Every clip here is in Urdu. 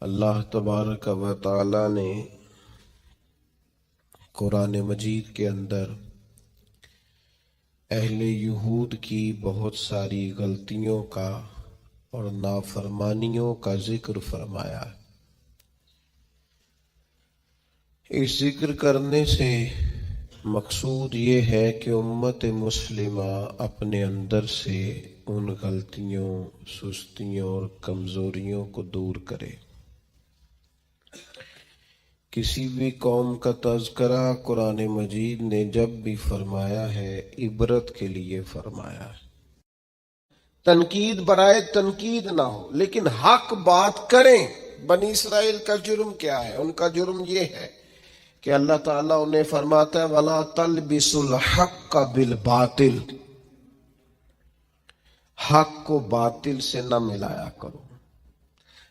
اللہ تبارک و تعالی نے قرآن مجید کے اندر اہل یہود کی بہت ساری غلطیوں کا اور نافرمانیوں کا ذکر فرمایا ہے۔ اس ذکر کرنے سے مقصود یہ ہے کہ امت مسلمہ اپنے اندر سے ان غلطیوں، سستیوں اور کمزوریوں کو دور کرے۔ کسی بھی قوم کا تذکرہ قرآن مجید نے جب بھی فرمایا ہے عبرت کے لیے فرمایا ہے، تنقید برائے تنقید نہ ہو، لیکن حق بات کریں۔ بنی اسرائیل کا جرم کیا ہے؟ ان کا جرم یہ ہے کہ اللہ تعالیٰ انہیں فرماتا ہے وَلَا تَلْبِسُوا الْحَقَّ بِالْبَاطِلِ، حق کو باطل سے نہ ملایا کرو۔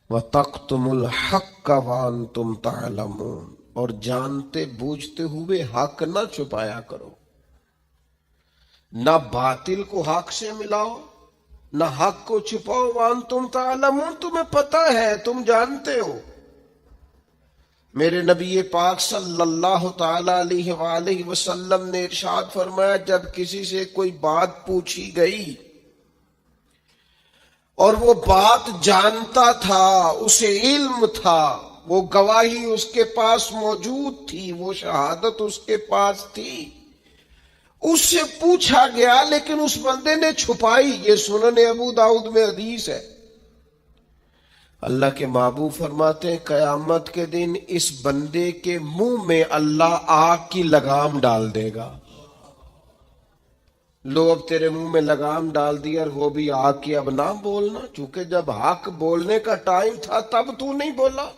وَتَقْتُمُوا الْحَقَّ وَأَنْتُمْ تَعْلَمُونَ، اور جانتے بوجھتے ہوئے حق نہ چھپایا کرو۔ نہ باطل کو حق سے ملاؤ، نہ حق کو چھپاؤ۔ وَأَنْتُمْ تَعْلَمُونَ، تمہیں پتہ ہے، تم جانتے ہو۔ میرے نبی پاک صلی اللہ تعالی علیہ وآلہ وسلم نے ارشاد فرمایا، جب کسی سے کوئی بات پوچھی گئی اور وہ بات جانتا تھا، اسے علم تھا، وہ گواہی اس کے پاس موجود تھی، وہ شہادت اس کے پاس تھی، اس سے پوچھا گیا لیکن اس بندے نے چھپائی۔ یہ سنن ابو داؤد میں حدیث ہے۔ اللہ کے محبوب فرماتے ہیں قیامت کے دن اس بندے کے منہ میں اللہ آگ کی لگام ڈال دے گا۔ لو اب تیرے منہ میں لگام ڈال دی اور وہ بھی آگ کی، اب نہ بولنا، چونکہ جب حق بولنے کا ٹائم تھا تب تو نہیں بولا،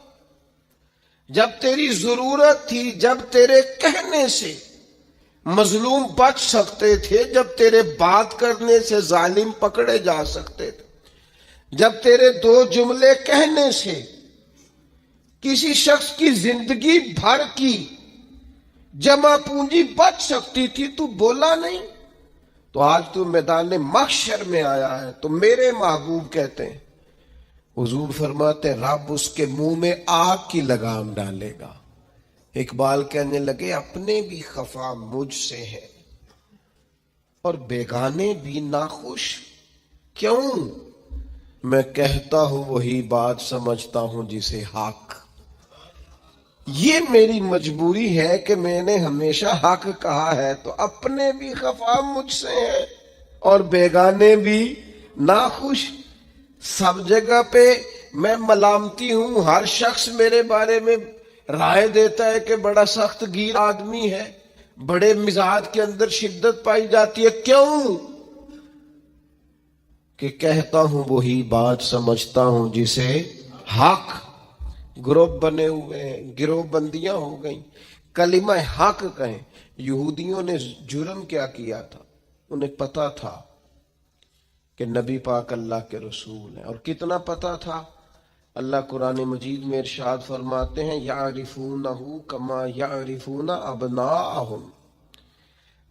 جب تیری ضرورت تھی، جب تیرے کہنے سے مظلوم بچ سکتے تھے، جب تیرے بات کرنے سے ظالم پکڑے جا سکتے تھے، جب تیرے دو جملے کہنے سے کسی شخص کی زندگی بھر کی جمع پونجی بچ سکتی تھی، تو بولا نہیں۔ تو آج تو میدان محشر میں آیا ہے۔ تو میرے محبوب کہتے ہیں، حضور فرماتے ہیں رب اس کے منہ میں آگ کی لگام ڈالے گا۔ اقبال کہنے لگے اپنے بھی خفا مجھ سے ہے اور بیگانے بھی ناخوش، کیوں؟ میں کہتا ہوں وہی بات سمجھتا ہوں جسے حق۔ یہ میری مجبوری ہے کہ میں نے ہمیشہ حق کہا ہے، تو اپنے بھی خفا مجھ سے ہے اور بیگانے بھی ناخوش۔ سب جگہ پہ میں ملامتی ہوں، ہر شخص میرے بارے میں رائے دیتا ہے کہ بڑا سخت گیر آدمی ہے، بڑے مزاج کے اندر شدت پائی جاتی ہے، کیوں؟ کہ کہتا ہوں وہی بات سمجھتا ہوں جسے حق۔ گروپ بنے ہوئے ہیں، گروہ بندیاں ہو گئیں، کلمہ حق کہیں۔ یہودیوں نے جرم کیا کیا تھا؟ انہیں پتا تھا کہ نبی پاک اللہ کے رسول ہیں، اور کتنا پتا تھا؟ اللہ قرآن مجید میں ارشاد فرماتے ہیں یعرفونہ کما یعرفون ابناءہم،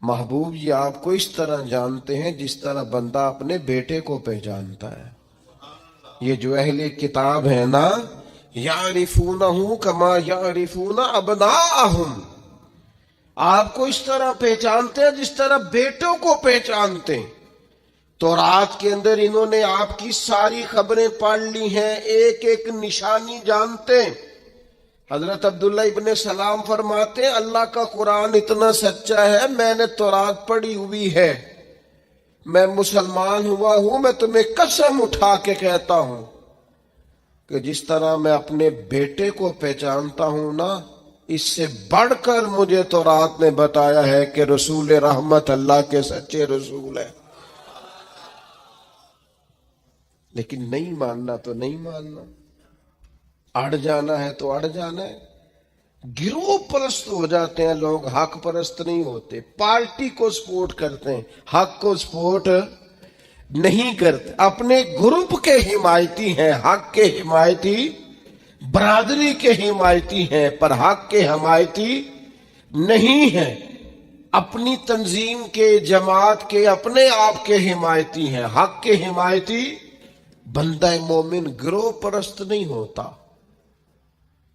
محبوب یہ آپ کو اس طرح جانتے ہیں جس طرح بندہ اپنے بیٹے کو پہچانتا ہے۔ یہ جو اہل کتاب ہے نا، یعرفونہ کما یعرفون ابناءہم، آپ کو اس طرح پہچانتے ہیں جس طرح بیٹوں کو پہچانتے ہیں۔ تو رات کے اندر انہوں نے آپ کی ساری خبریں پڑھ لی ہیں، ایک ایک نشانی جانتے ہیں۔ حضرت عبداللہ ابن سلام فرماتے ہیں اللہ کا قرآن اتنا سچا ہے، میں نے تورات پڑھی ہوئی ہے، میں مسلمان ہوا ہوں، میں تمہیں قسم اٹھا کے کہتا ہوں کہ جس طرح میں اپنے بیٹے کو پہچانتا ہوں نا، اس سے بڑھ کر مجھے تورات نے بتایا ہے کہ رسول رحمت اللہ کے سچے رسول ہیں۔ لیکن نہیں ماننا تو نہیں ماننا، اڑ جانا ہے تو اڑ جانا ہے۔ گروہ پرست ہو جاتے ہیں لوگ، حق پرست نہیں ہوتے۔ پارٹی کو سپورٹ کرتے ہیں، حق کو سپورٹ نہیں کرتے۔ اپنے گروپ کے حمایتی ہیں، حق کے حمایتی، برادری کے حمایتی ہیں، پر حق کے حمایتی نہیں ہیں۔ اپنی تنظیم کے، جماعت کے، اپنے آپ کے حمایتی ہیں، حق کے حمایتی۔ بندہ مومن گروہ پرست نہیں ہوتا،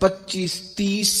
25-30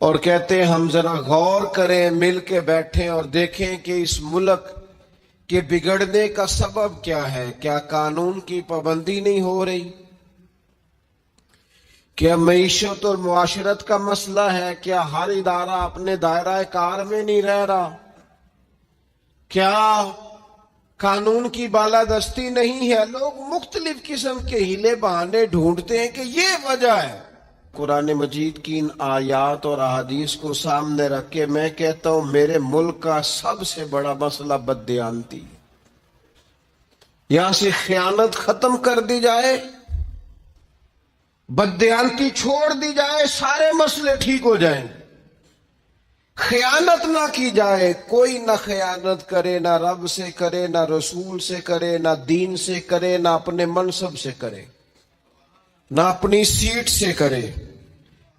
اور کہتے ہیں ہم ذرا غور کریں، مل کے بیٹھیں اور دیکھیں کہ اس ملک کے بگڑنے کا سبب کیا ہے۔ کیا قانون کی پابندی نہیں ہو رہی؟ کیا معیشت اور معاشرت کا مسئلہ ہے؟ کیا ہر ادارہ اپنے دائرہ کار میں نہیں رہ رہا؟ کیا قانون کی بالادستی نہیں ہے؟ لوگ مختلف قسم کے ہیلے بہانے ڈھونڈتے ہیں کہ یہ وجہ ہے۔ قرآن مجید کی ان آیات اور احادیث کو سامنے رکھ کے میں کہتا ہوں میرے ملک کا سب سے بڑا مسئلہ بددیانتی۔ یہاں سے خیانت ختم کر دی جائے، بددیانتی چھوڑ دی جائے، سارے مسئلے ٹھیک ہو جائیں۔ خیانت نہ کی جائے، کوئی نہ خیانت کرے، نہ رب سے کرے، نہ رسول سے کرے، نہ دین سے کرے، نہ اپنے منصب سے کرے، نہ اپنی سیٹ سے کرے،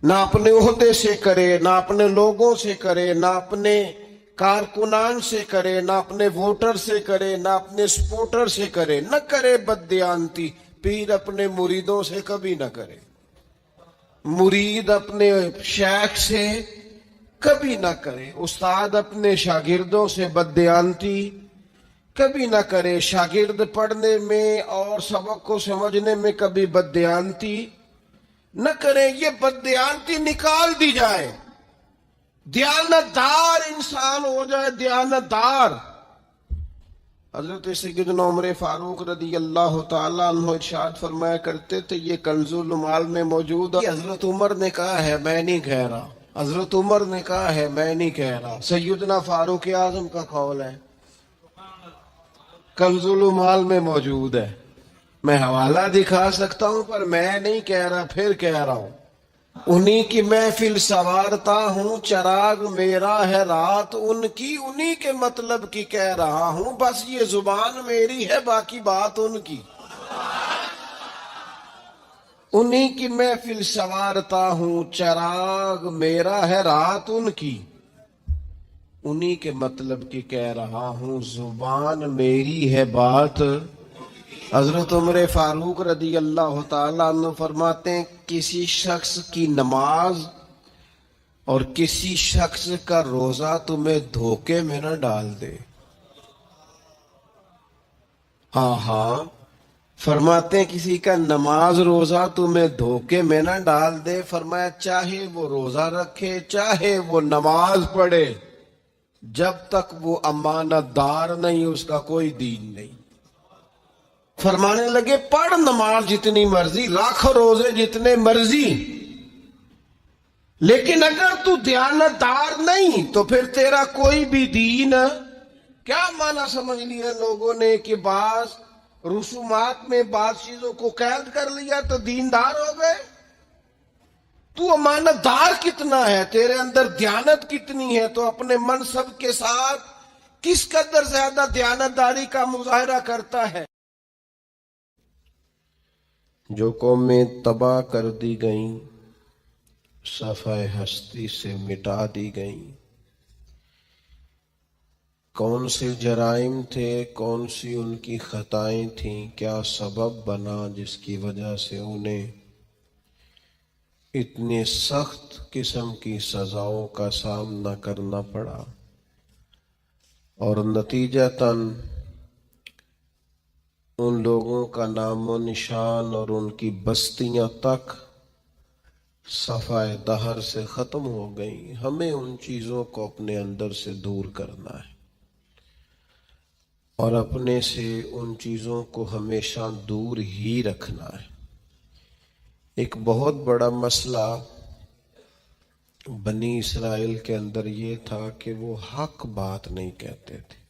نہ اپنے عہدے سے کرے، نہ اپنے لوگوں سے کرے، نہ اپنے کارکنان سے کرے، نہ اپنے ووٹر سے کرے، نہ اپنے سپورٹر سے کرے، نہ کرے بددیانتی۔ پیر اپنے مریدوں سے کبھی نہ کرے، مرید اپنے شیخ سے کبھی نہ کرے، استاد اپنے شاگردوں سے بددیانتی کبھی نہ کرے، شاگرد پڑھنے میں اور سبق کو سمجھنے میں کبھی بددیانتی نہ کرے۔ یہ بددیانتی نکال دی جائے، دیانتدار انسان ہو جائے، دیانتدار۔ حضرت سیدنا عمر فاروق رضی اللہ تعالیٰ عنہ ارشاد فرمایا کرتے تھے، یہ کنز المال میں موجود ہے۔ حضرت عمر نے کہا ہے، میں نہیں کہہ رہا، حضرت عمر نے کہا ہے، میں نہیں کہہ رہا، سیدنا فاروق اعظم کا قول ہے، کنز المال میں موجود ہے۔ میں حوالہ دکھا سکتا ہوں پر میں نہیں کہہ رہا، پھر کہہ رہا ہوں، انہی کی محفل سوارتا ہوں، چراغ میرا ہے رات ان کی، انہی کے مطلب کی کہہ رہا ہوں، بس یہ زبان میری ہے، باقی بات ان کی۔ انہی کی محفل سوارتا ہوں، چراغ میرا ہے رات ان کی، انہی کے مطلب کی کہہ رہا ہوں، زبان میری ہے بات۔ حضرت عمر فاروق رضی اللہ تعالیٰ عنہ فرماتے ہیں، کسی شخص کی نماز اور کسی شخص کا روزہ تمہیں دھوکے میں نہ ڈال دے۔ ہاں فرماتے ہیں کسی کا نماز روزہ تمہیں دھوکے میں نہ ڈال دے۔ فرمایا چاہے وہ روزہ رکھے، چاہے وہ نماز پڑھے، جب تک وہ امانت دار نہیں اس کا کوئی دین نہیں۔ فرمانے لگے پڑھ نماز جتنی مرضی، رکھ روزے جتنے مرضی، لیکن اگر تو دیانتدار نہیں تو پھر تیرا کوئی بھی دین۔ کیا معنی سمجھ لیا لوگوں نے کہ بعض رسومات میں بعض چیزوں کو قید کر لیا تو دیندار ہو گئے؟ تو امانت دار کتنا ہے، تیرے اندر دیانت کتنی ہے، تو اپنے منصب کے ساتھ کس قدر زیادہ دیانتداری کا مظاہرہ کرتا ہے۔ جو قومیں تباہ کر دی گئیں، صفحہ ہستی سے مٹا دی گئیں، کون سے جرائم تھے، کون سی ان کی خطائیں تھیں، کیا سبب بنا جس کی وجہ سے انہیں اتنے سخت قسم کی سزاؤں کا سامنا کرنا پڑا، اور نتیجتاً ان لوگوں کا نام و نشان اور ان کی بستیاں تک صفحہ دہر سے ختم ہو گئیں۔ ہمیں ان چیزوں کو اپنے اندر سے دور کرنا ہے اور اپنے سے ان چیزوں کو ہمیشہ دور ہی رکھنا ہے۔ ایک بہت بڑا مسئلہ بنی اسرائیل کے اندر یہ تھا کہ وہ حق بات نہیں کہتے تھے۔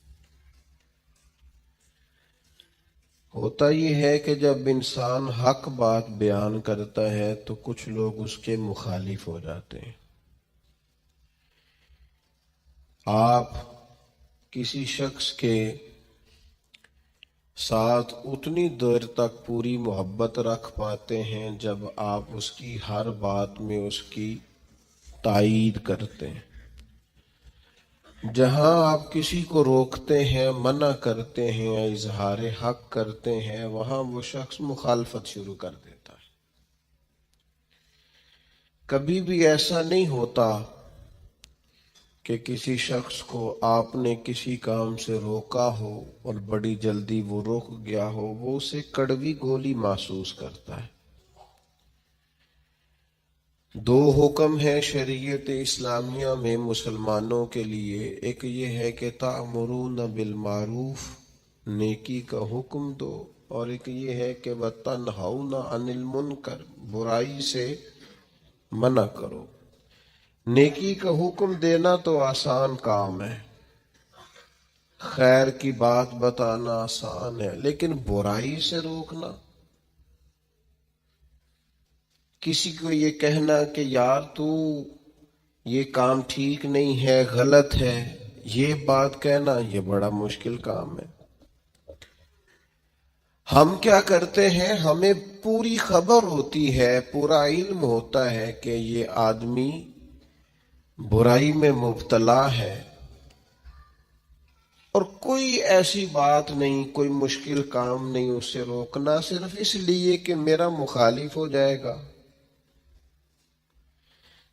ہوتا یہ ہے کہ جب انسان حق بات بیان کرتا ہے تو کچھ لوگ اس کے مخالف ہو جاتے ہیں۔ آپ کسی شخص کے ساتھ اتنی دیر تک پوری محبت رکھ پاتے ہیں جب آپ اس کی ہر بات میں اس کی تائید کرتے ہیں۔ جہاں آپ کسی کو روکتے ہیں، منع کرتے ہیں، اظہار حق کرتے ہیں، وہاں وہ شخص مخالفت شروع کر دیتا ہے۔ کبھی بھی ایسا نہیں ہوتا کہ کسی شخص کو آپ نے کسی کام سے روکا ہو اور بڑی جلدی وہ رک گیا ہو، وہ اسے کڑوی گولی محسوس کرتا ہے۔ دو حکم ہیں شریعت اسلامیہ میں مسلمانوں کے لیے، ایک یہ ہے کہ تأمرون بالمعروف، نیکی کا حکم دو، اور ایک یہ ہے کہ وَتَنْہَوْنَ عَنِ الْمُنْکَرِ، برائی سے منع کرو۔ نیکی کا حکم دینا تو آسان کام ہے، خیر کی بات بتانا آسان ہے، لیکن برائی سے روکنا، کسی کو یہ کہنا کہ یار تو یہ کام ٹھیک نہیں ہے، غلط ہے، یہ بات کہنا یہ بڑا مشکل کام ہے۔ ہم کیا کرتے ہیں، ہمیں پوری خبر ہوتی ہے، پورا علم ہوتا ہے کہ یہ آدمی برائی میں مبتلا ہے، اور کوئی ایسی بات نہیں، کوئی مشکل کام نہیں اسے روکنا، صرف اس لیے کہ میرا مخالف ہو جائے گا،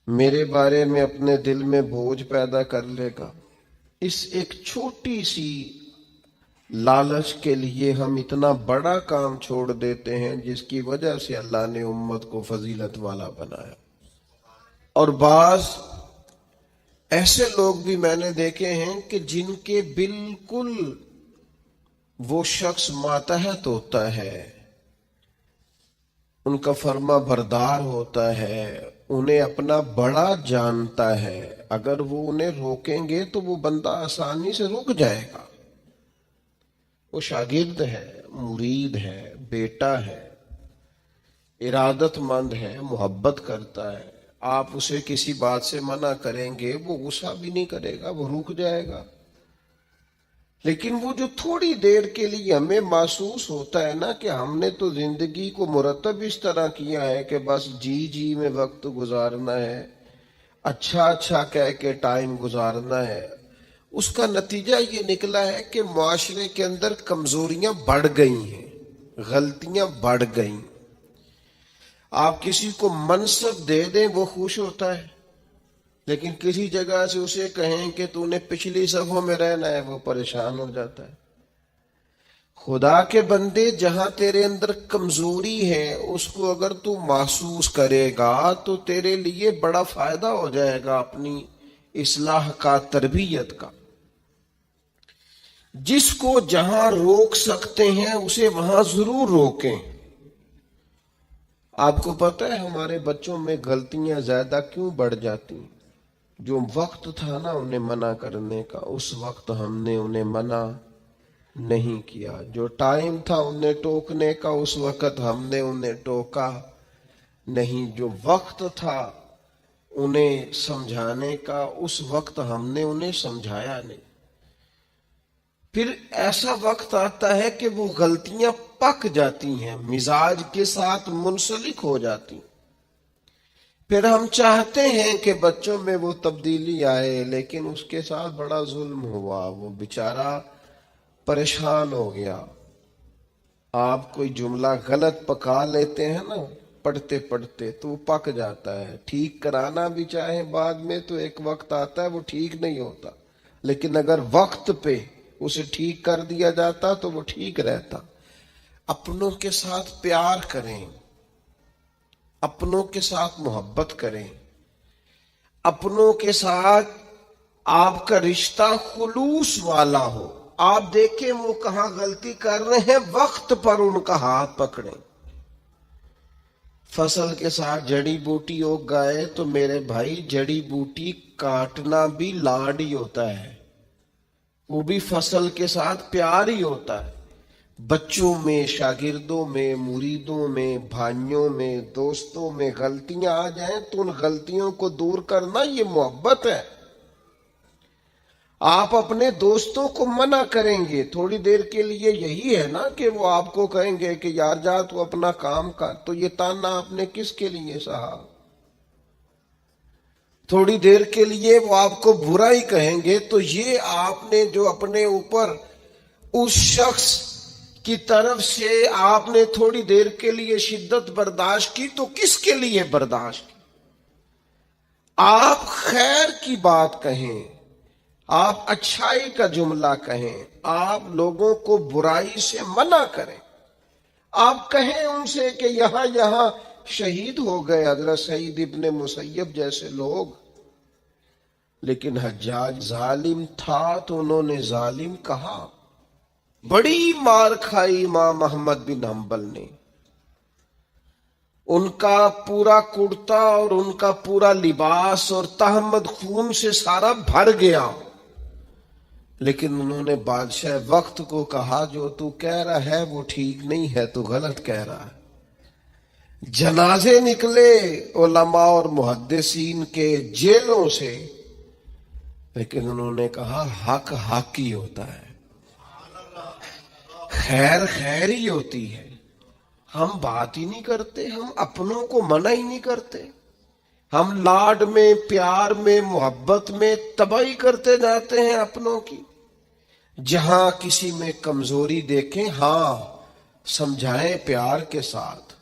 میرے بارے میں اپنے دل میں بوجھ پیدا کر لے گا۔ اس ایک چھوٹی سی لالچ کے لیے ہم اتنا بڑا کام چھوڑ دیتے ہیں جس کی وجہ سے اللہ نے امت کو فضیلت والا بنایا۔ اور بعض ایسے لوگ بھی میں نے دیکھے ہیں کہ جن کے بالکل وہ شخص ماتحت ہوتا ہے، ان کا فرما بردار ہوتا ہے، انہیں اپنا بڑا جانتا ہے، اگر وہ انہیں روکیں گے تو وہ بندہ آسانی سے رک جائے گا۔ وہ شاگرد ہے، مرید ہے، بیٹا ہے، ارادت مند ہے، محبت کرتا ہے، آپ اسے کسی بات سے منع کریں گے وہ غصہ بھی نہیں کرے گا، وہ رک جائے گا۔ لیکن وہ جو تھوڑی دیر کے لیے ہمیں محسوس ہوتا ہے نا کہ ہم نے تو زندگی کو مرتب اس طرح کیا ہے کہ بس جی میں وقت گزارنا ہے، اچھا کہہ کے ٹائم گزارنا ہے، اس کا نتیجہ یہ نکلا ہے کہ معاشرے کے اندر کمزوریاں بڑھ گئی ہیں، غلطیاں بڑھ گئیں۔ آپ کسی کو منصب دے دیں وہ خوش ہوتا ہے، لیکن کسی جگہ سے اسے کہیں کہ تو نے پچھلی صفوں میں رہنا ہے، وہ پریشان ہو جاتا ہے۔ خدا کے بندے، جہاں تیرے اندر کمزوری ہے اس کو اگر تو محسوس کرے گا تو تیرے لیے بڑا فائدہ ہو جائے گا اپنی اصلاح کا، تربیت کا۔ جس کو جہاں روک سکتے ہیں اسے وہاں ضرور روکیں۔ آپ کو پتہ ہے ہمارے بچوں میں غلطیاں زیادہ کیوں بڑھ جاتی ہیں؟ جو وقت تھا نا انہیں منع کرنے کا، اس وقت ہم نے انہیں منع نہیں کیا۔ جو ٹائم تھا انہیں ٹوکنے کا، اس وقت ہم نے انہیں ٹوکا نہیں۔ جو وقت تھا انہیں سمجھانے کا، اس وقت ہم نے انہیں سمجھایا نہیں۔ پھر ایسا وقت آتا ہے کہ وہ غلطیاں پک جاتی ہیں، مزاج کے ساتھ منسلک ہو جاتی ہیں۔ پھر ہم چاہتے ہیں کہ بچوں میں وہ تبدیلی آئے، لیکن اس کے ساتھ بڑا ظلم ہوا، وہ بیچارہ پریشان ہو گیا۔ آپ کوئی جملہ غلط پکا لیتے ہیں نا پڑھتے پڑھتے تو وہ پک جاتا ہے، ٹھیک کرانا بھی چاہے بعد میں تو ایک وقت آتا ہے وہ ٹھیک نہیں ہوتا، لیکن اگر وقت پہ اسے ٹھیک کر دیا جاتا تو وہ ٹھیک رہتا۔ اپنوں کے ساتھ پیار کریں، اپنوں کے ساتھ محبت کریں، اپنوں کے ساتھ آپ کا رشتہ خلوص والا ہو۔ آپ دیکھیں وہ کہاں غلطی کر رہے ہیں، وقت پر ان کا ہاتھ پکڑیں۔ فصل کے ساتھ جڑی بوٹی اگ گئے تو میرے بھائی جڑی بوٹی کاٹنا بھی لاڈ ہی ہوتا ہے، وہ بھی فصل کے ساتھ پیار ہی ہوتا ہے۔ بچوں میں، شاگردوں میں، مریدوں میں، بھائیوں میں، دوستوں میں غلطیاں آ جائیں تو ان غلطیوں کو دور کرنا یہ محبت ہے۔ آپ اپنے دوستوں کو منع کریں گے تھوڑی دیر کے لیے، یہی ہے نا کہ وہ آپ کو کہیں گے کہ یار جا تو اپنا کام کر، تو یہ تانا آپ نے کس کے لیے سہا؟ تھوڑی دیر کے لیے وہ آپ کو برا ہی کہیں گے تو یہ آپ نے جو اپنے اوپر اس شخص کی طرف سے آپ نے تھوڑی دیر کے لیے شدت برداشت کی تو کس کے لیے برداشت کی؟ آپ خیر کی بات کہیں، آپ اچھائی کا جملہ کہیں، آپ لوگوں کو برائی سے منع کریں، آپ کہیں ان سے کہ یہاں یہاں شہید ہو گئے حضرت سعید ابن مسیب جیسے لوگ، لیکن حجاج ظالم تھا تو انہوں نے ظالم کہا۔ بڑی مار کھائی امام احمد بن حنبل نے، ان کا پورا کرتا اور ان کا پورا لباس اور تہمد خون سے سارا بھر گیا، لیکن انہوں نے بادشاہ وقت کو کہا جو تو کہہ رہا ہے وہ ٹھیک نہیں ہے، تو غلط کہہ رہا ہے۔ جنازے نکلے علماء اور محدثین کے جیلوں سے، لیکن انہوں نے کہا حق حق ہی ہوتا ہے، خیر خیر ہی ہوتی ہے۔ ہم بات ہی نہیں کرتے، ہم اپنوں کو منع ہی نہیں کرتے، ہم لاڈ میں پیار میں محبت میں تباہی کرتے جاتے ہیں اپنوں کی۔ جہاں کسی میں کمزوری دیکھیں ہاں سمجھائیں پیار کے ساتھ،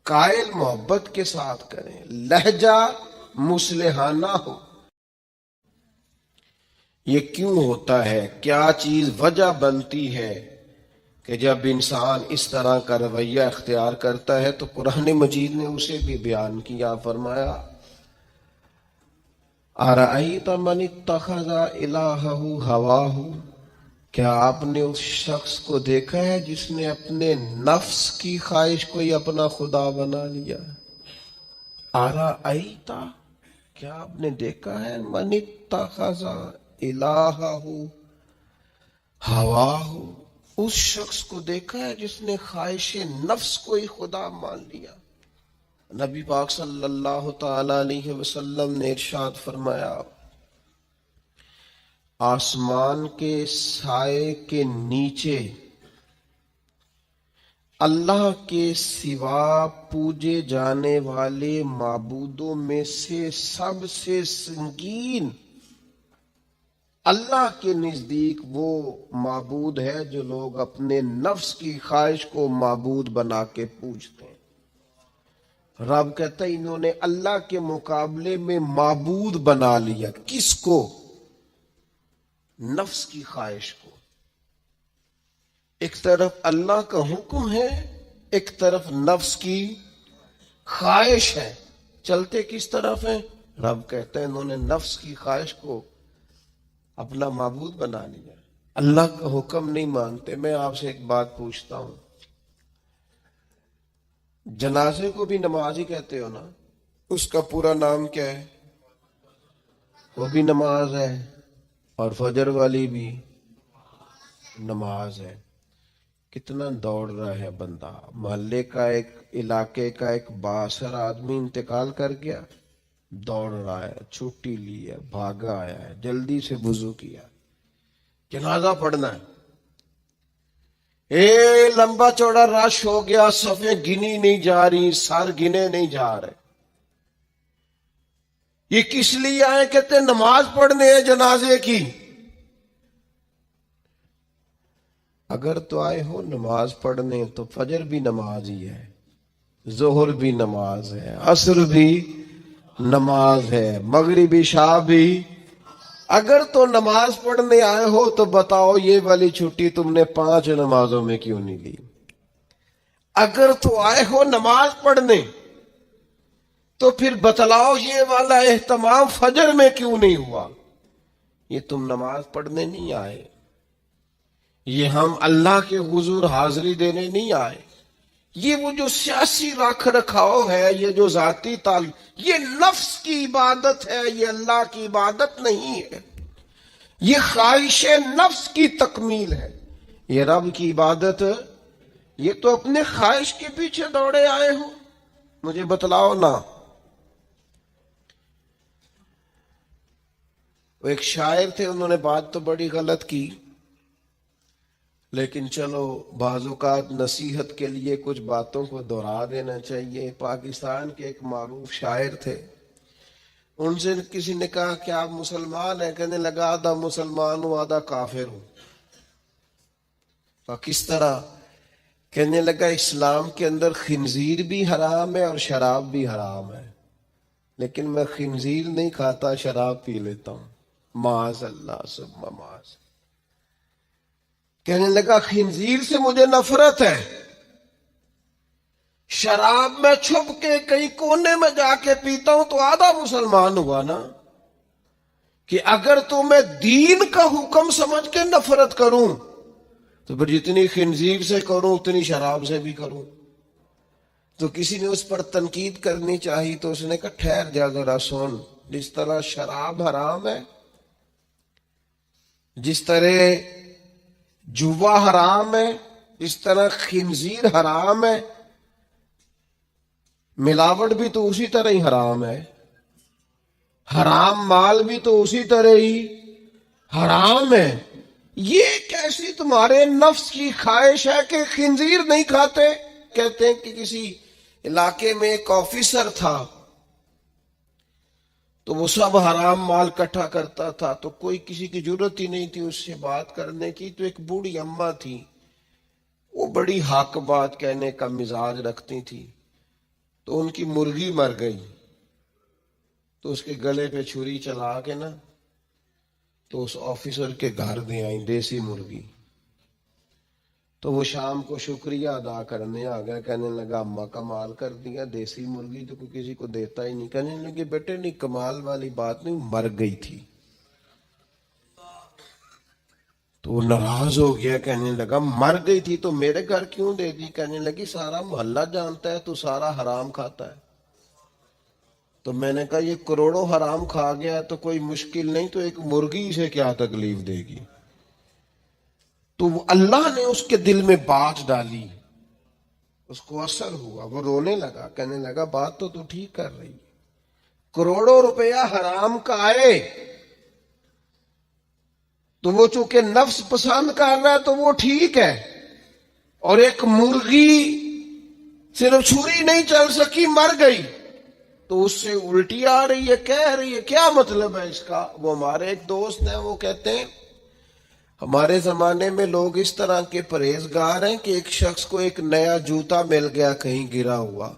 قائل محبت کے ساتھ کریں، لہجہ مصلحانہ ہو۔ یہ کیوں ہوتا ہے؟ کیا چیز وجہ بنتی ہے کہ جب انسان اس طرح کا رویہ اختیار کرتا ہے؟ تو قرآن مجید نے اسے بھی بیان کیا، فرمایا اَرَأَيْتَ مَنِ اتَّخَذَ إِلَٰهَهُ هَوَاهُ، کیا آپ نے اس شخص کو دیکھا ہے جس نے اپنے نفس کی خواہش کو ہی اپنا خدا بنا لیا؟ اَرَأَيْتَ، کیا آپ نے دیکھا ہے مَنِ اتَّخَذَ إِلَٰهَهُ هَوَاهُ، اس شخص کو دیکھا ہے جس نے خواہش نفس کو ہی خدا مان لیا؟ نبی پاک صلی اللہ تعالی علیہ وسلم نے ارشاد فرمایا آسمان کے سائے کے نیچے اللہ کے سوا پوجے جانے والے معبودوں میں سے سب سے سنگین اللہ کے نزدیک وہ معبود ہے جو لوگ اپنے نفس کی خواہش کو معبود بنا کے پوجتے ہیں۔ رب کہتا ہے انہوں نے اللہ کے مقابلے میں معبود بنا لیا۔ کس کو؟ نفس کی خواہش کو۔ ایک طرف اللہ کا حکم ہے، ایک طرف نفس کی خواہش ہے، چلتے کس طرف ہیں؟ رب کہتا ہے انہوں نے نفس کی خواہش کو اپنا معبود بنا لیا، اللہ کا حکم نہیں مانتے۔ میں آپ سے ایک بات پوچھتا ہوں، جنازے کو بھی نماز ہی کہتے ہو نا؟ اس کا پورا نام کیا ہے؟ وہ بھی نماز ہے، اور فجر والی بھی نماز ہے۔ کتنا دوڑ رہا ہے بندہ، محلے کا ایک علاقے کا ایک بااثر آدمی انتقال کر گیا، دوڑ رہا ہے، چھٹی لی ہے، بھاگا آیا ہے، جلدی سے وضو کیا، جنازہ پڑھنا ہے، لمبا چوڑا رش ہو گیا، صفیں گنی نہیں جا رہی، سر گنے نہیں جا رہے۔ یہ کس لیے آئے؟ کہتے ہیں نماز پڑھنے ہیں جنازے کی۔ اگر تو آئے ہو نماز پڑھنے تو فجر بھی نماز ہی ہے، ظہر بھی نماز ہے، عصر بھی نماز ہے، مغرب عشاء بھی۔ اگر تو نماز پڑھنے آئے ہو تو بتاؤ یہ والی چھٹی تم نے 5 نمازوں میں کیوں نہیں لی؟ اگر تو آئے ہو نماز پڑھنے تو پھر بتلاؤ یہ والا اہتمام فجر میں کیوں نہیں ہوا؟ یہ تم نماز پڑھنے نہیں آئے، یہ ہم اللہ کے حضور حاضری دینے نہیں آئے۔ یہ وہ جو سیاسی رکھ رکھاؤ ہے، یہ جو ذاتی تعلق، یہ نفس کی عبادت ہے، یہ اللہ کی عبادت نہیں ہے، یہ خواہش نفس کی تکمیل ہے۔ یہ رب کی عبادت، یہ تو اپنے خواہش کے پیچھے دوڑے آئے ہو، مجھے بتلاؤ نا۔ وہ ایک شاعر تھے، انہوں نے بات تو بڑی غلط کی، لیکن چلو بعض اوقات نصیحت کے لیے کچھ باتوں کو دہرا دینا چاہیے۔ پاکستان کے ایک معروف شاعر تھے، ان سے کسی نے کہا کہ آپ مسلمان ہیں؟ کہنے لگا آدھا مسلمان ہوں آدھا کافر ہوں۔ کس طرح؟ کہنے لگا اسلام کے اندر خنزیر بھی حرام ہے اور شراب بھی حرام ہے، لیکن میں خنزیر نہیں کھاتا، شراب پی لیتا ہوں۔ معاذ اللہ ثم معاذ۔ کہنے لگا خنزیر سے مجھے نفرت ہے، شراب میں چھپ کے کہیں کونے میں جا کے پیتا ہوں تو آدھا مسلمان ہوا نا، کہ اگر تو میں دین کا حکم سمجھ کے نفرت کروں تو پھر جتنی خنزیر سے کروں اتنی شراب سے بھی کروں۔ تو کسی نے اس پر تنقید کرنی چاہی تو اس نے کہا ٹھہر جا ذرا سن، جس طرح شراب حرام ہے، جس طرح جوا حرام ہے، جس طرح خنزیر حرام ہے، ملاوٹ بھی تو اسی طرح ہی حرام ہے، حرام مال بھی تو اسی طرح ہی حرام ہے۔ یہ کیسی تمہارے نفس کی خواہش ہے کہ خنزیر نہیں کھاتے؟ کہتے ہیں کہ کسی علاقے میں ایک آفیسر تھا تو وہ سب حرام مال اکٹھا کرتا تھا، تو کوئی کسی کی ضرورت ہی نہیں تھی اس سے بات کرنے کی۔ تو ایک بوڑھی اماں تھی، وہ بڑی حق بات کہنے کا مزاج رکھتی تھی، تو ان کی مرغی مر گئی تو اس کے گلے پہ چھری چلا کے نا تو اس آفیسر کے گھر دے آئیں دیسی مرغی۔ تو وہ شام کو شکریہ ادا کرنے آ گیا، کہنے لگا اماں کمال کر دیا، دیسی مرغی تو کوئی کسی کو دیتا ہی نہیں۔ کہنے لگے بیٹے نہیں، کمال والی بات نہیں، مر گئی تھی۔ تو وہ ناراض ہو گیا، کہنے لگا مر گئی تھی تو میرے گھر کیوں دے دی؟ کہنے لگی سارا محلہ جانتا ہے تو سارا حرام کھاتا ہے۔ تو میں نے کہا یہ کروڑوں حرام کھا گیا تو کوئی مشکل نہیں، تو ایک مرغی سے کیا تکلیف دے گی؟ تو اللہ نے اس کے دل میں بات ڈالی، اس کو اثر ہوا، وہ رونے لگا، کہنے لگا بات تو ٹھیک کر رہی ہے، کروڑوں روپیہ حرام کا آئے تو وہ چونکہ نفس پسند کر رہا ہے تو وہ ٹھیک ہے، اور ایک مرغی صرف چھری نہیں چل سکی مر گئی تو اس سے الٹی آ رہی ہے، کہہ رہی ہے کیا مطلب ہے اس کا؟ وہ ہمارے ایک دوست ہیں، وہ کہتے ہیں ہمارے زمانے میں لوگ اس طرح کے پرہیزگار ہیں کہ ایک شخص کو ایک نیا جوتا مل گیا کہیں گرا ہوا،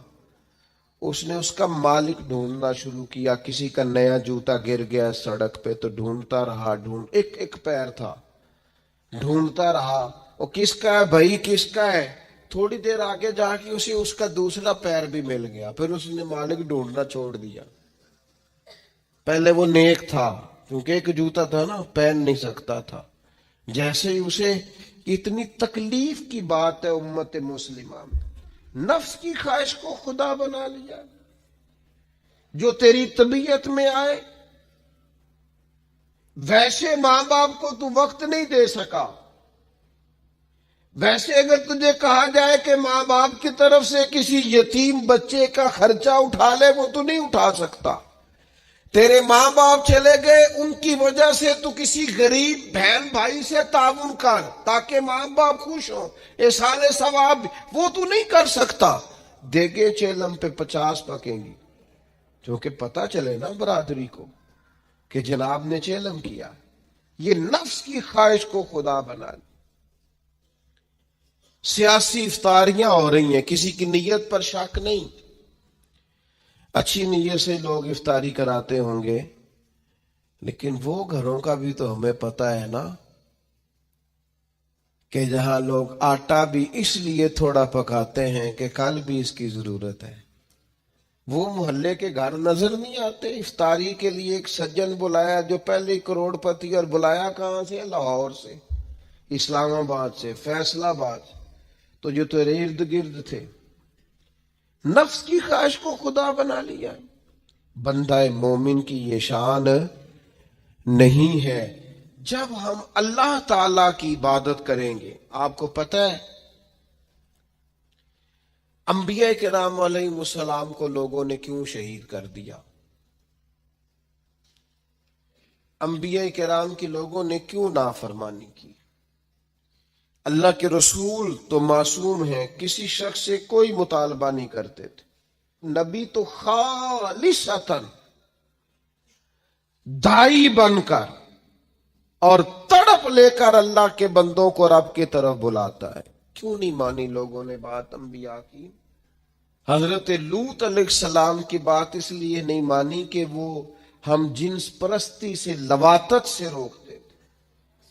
اس نے اس کا مالک ڈھونڈنا شروع کیا، کسی کا نیا جوتا گر گیا سڑک پہ تو ڈھونڈتا رہا، ایک پیر تھا، ڈھونڈتا رہا، وہ کس کا ہے بھائی کس کا ہے؟ تھوڑی دیر آگے جا کے اسے اس کا دوسرا پیر بھی مل گیا، پھر اس نے مالک ڈھونڈنا چھوڑ دیا۔ پہلے وہ نیک تھا کیونکہ ایک جوتا تھا نا، پہن نہیں سکتا تھا، جیسے ہی اسے اتنی تکلیف کی بات ہے امت مسلمہ میں، نفس کی خواہش کو خدا بنا لیا، جو تیری طبیعت میں آئے ویسے ماں باپ کو تو وقت نہیں دے سکا، ویسے اگر تجھے کہا جائے کہ ماں باپ کی طرف سے کسی یتیم بچے کا خرچہ اٹھا لے وہ تو نہیں اٹھا سکتا، تیرے ماں باپ چلے گئے ان کی وجہ سے تو کسی غریب بہن بھائی سے تعاون کر تاکہ ماں باپ خوش ہوں، احسان ثواب وہ تو نہیں کر سکتا۔ دیگے چیلم پہ 50 پکیں گی، کیونکہ پتہ چلے نا برادری کو کہ جناب نے چیلم کیا۔ یہ نفس کی خواہش کو خدا بنا لی۔ سیاسی افطاریاں ہو رہی ہیں، کسی کی نیت پر شک نہیں، اچھی نیت سے لوگ افطاری کراتے ہوں گے، لیکن وہ گھروں کا بھی تو ہمیں پتہ ہے نا کہ جہاں لوگ آٹا بھی اس لیے تھوڑا پکاتے ہیں کہ کل بھی اس کی ضرورت ہے۔ وہ محلے کے گھر نظر نہیں آتے؟ افطاری کے لیے ایک سجن بلایا جو پہلے کروڑ پتی، اور بلایا کہاں سے؟ لاہور سے، اسلام آباد سے، فیصل آباد سے، تو جو تیرے ارد گرد تھے۔ نفس کی خواہش کو خدا بنا لیا۔ بندہ مومن کی یہ شان نہیں ہے۔ جب ہم اللہ تعالی کی عبادت کریں گے، آپ کو پتہ ہے انبیاء کرام علیہ السلام کو لوگوں نے کیوں شہید کر دیا؟ انبیاء کرام کی لوگوں نے کیوں نافرمانی کی؟ اللہ کے رسول تو معصوم ہیں، کسی شخص سے کوئی مطالبہ نہیں کرتے تھے، نبی تو خالصتاً دائی بن کر اور تڑپ لے کر اللہ کے بندوں کو رب کی طرف بلاتا ہے۔ کیوں نہیں مانی لوگوں نے بات انبیاء کی؟ حضرت لوط علیہ السلام کی بات اس لیے نہیں مانی کہ وہ ہم جنس پرستی سے لواطت سے روکتے